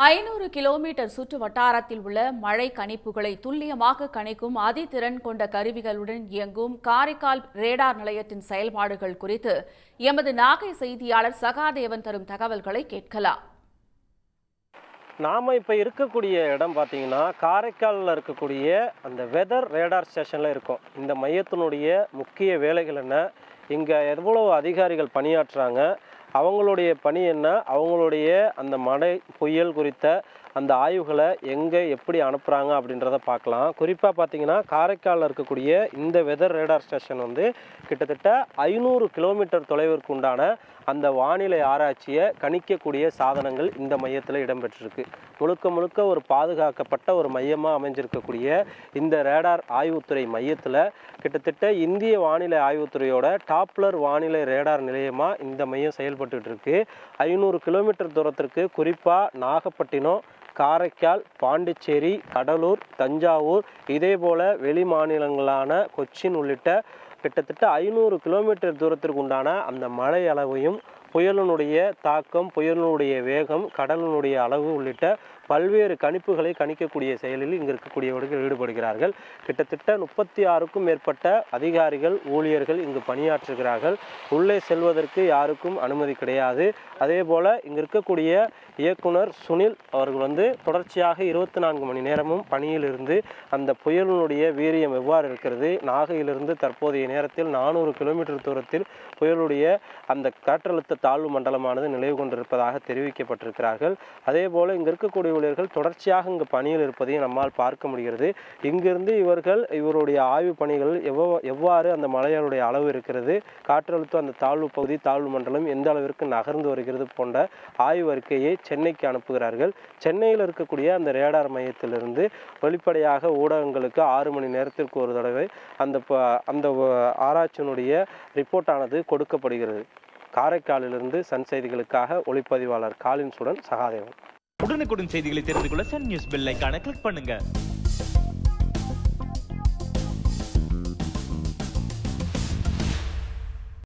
500 kilometre சுற்று வட்டாரத்தில் உள்ள மழை கணிப்புகளை துல்லியமாக கணிக்கும் அதிதிறன் கொண்ட கருவிகளுடன் இயங்கும் காரைக்கால் ரேடார் நிலையத்தின் செயல்பாடுகள் குறித்து எமது நாகை செய்தியாளர் சகாதேவன் தரும் தகவல்களை கேட்கலாம். நாம இப்ப இருக்கக்கூடிய இடம் பார்த்தீங்கன்னா காரைக்காலில் இருக்கக்கூடிய அந்த வெதர் ரேடார் ஸ்டேஷன்ல இருக்கோம். இந்த மையத்தினுடைய முக்கிய வேலைகள் என்ன, இங்க எவ்வளவு அதிகாரிகள் பணியாற்றுறாங்க, அவங்களுடைய பணி என்ன, அவங்களுடைய அந்த மழை புயல் குறித்த அந்த ஆய்வுகளை எங்கே எப்படி அனுப்புகிறாங்க அப்படின்றத பார்க்கலாம். குறிப்பாக பார்த்தீங்கன்னா காரைக்காலில் இருக்கக்கூடிய இந்த வெதர் ரேடார் ஸ்டேஷன் வந்து கிட்டத்தட்ட 500 கிலோமீட்டர் தொலைவிற்கு உண்டான அந்த வானிலை ஆராய்ச்சியை கணிக்கக்கூடிய சாதனங்கள் இந்த மையத்தில் இடம்பெற்றிருக்கு. முழுக்க முழுக்க ஒரு பாதுகாக்கப்பட்ட ஒரு மையமாக அமைஞ்சிருக்கக்கூடிய இந்த ரேடார் ஆய்வுத்துறை மையத்தில் கிட்டத்தட்ட இந்திய வானிலை ஆய்வுத்துறையோட டாப்லர் வானிலை ரேடார் நிலையமாக இந்த மையம் செயல்பட்டு இருக்கு. 500 கிலோமீட்டர் தூரத்திற்கு குறிப்பாக நாகப்பட்டினம், காரைக்கால், பாண்டிச்சேரி, கடலூர், தஞ்சாவூர், இதே போல் வெளி மாநிலங்களான கொச்சின் உள்ளிட்ட கிட்டத்தட்ட 500 கிலோமீட்டர் தூரத்திற்கு உண்டான அந்த மழை அளவையும், புயலினுடைய தாக்கம், புயலினுடைய வேகம், கடலினுடைய அளவு உள்ளிட்ட பல்வேறு கணிப்புகளை கணிக்கக்கூடிய செயலில் இங்கு இருக்கக்கூடியவர்கள் ஈடுபடுகிறார்கள். கிட்டத்தட்ட 36க்கும் மேற்பட்ட அதிகாரிகள், ஊழியர்கள் இங்கு பணியாற்றுகிறார்கள். உள்ளே செல்வதற்கு யாருக்கும் அனுமதி கிடையாது. அதே போல் இங்கு இருக்கக்கூடிய இயக்குனர் சுனில் அவர்கள் வந்து தொடர்ச்சியாக 24 மணி நேரமும் பணியில் இருந்து அந்த புயலினுடைய வீரியம் எவ்வாறு இருக்கிறது, நாகையிலிருந்து தற்போதைய நேரத்தில் 400 கிலோமீட்டர் தூரத்தில் புயலுடைய அந்த காற்றழுத்த தாழ்வு மண்டலமானது நிலவு கொண்டிருப்பதாக தெரிவிக்கப்பட்டிருக்கிறார்கள். அதே போல் இங்கு இருக்கக்கூடிய ஊழியர்கள் தொடர்ச்சியாக இங்கு பணியில் இருப்பதையும் நம்மால் பார்க்க முடிகிறது. இங்கிருந்து இவருடைய ஆய்வு பணிகள் எவ்வாறு அந்த மழைகளுடைய அளவு இருக்கிறது, காற்றழுத்தம் அந்த தாழ்வு பகுதி, தாழ்வு மண்டலம் எந்த அளவிற்கு நகர்ந்து வருகிறது போன்ற ஆய்வு அறிக்கையை சென்னைக்கு அனுப்புகிறார்கள். சென்னையில் இருக்கக்கூடிய அந்த ரேடார் மையத்திலிருந்து வெளிப்படையாக ஊடகங்களுக்கு 6 மணி நேரத்திற்கு ஒரு தடவை அந்த ஆராய்ச்சியினுடைய ரிப்போர்ட்டானது கொடுக்கப்படுகிறது. காரைக்காலிலிருந்து சன் செய்திகளுக்காக ஒளிப்பதிவாளர் காலின்ஸுடன் சகாதேவன். உடனுக்குடன் செய்திகளை தெரிந்து கொள்ள சன் நியூஸ் பெல் ஐகானை கிளிக் பண்ணுங்க.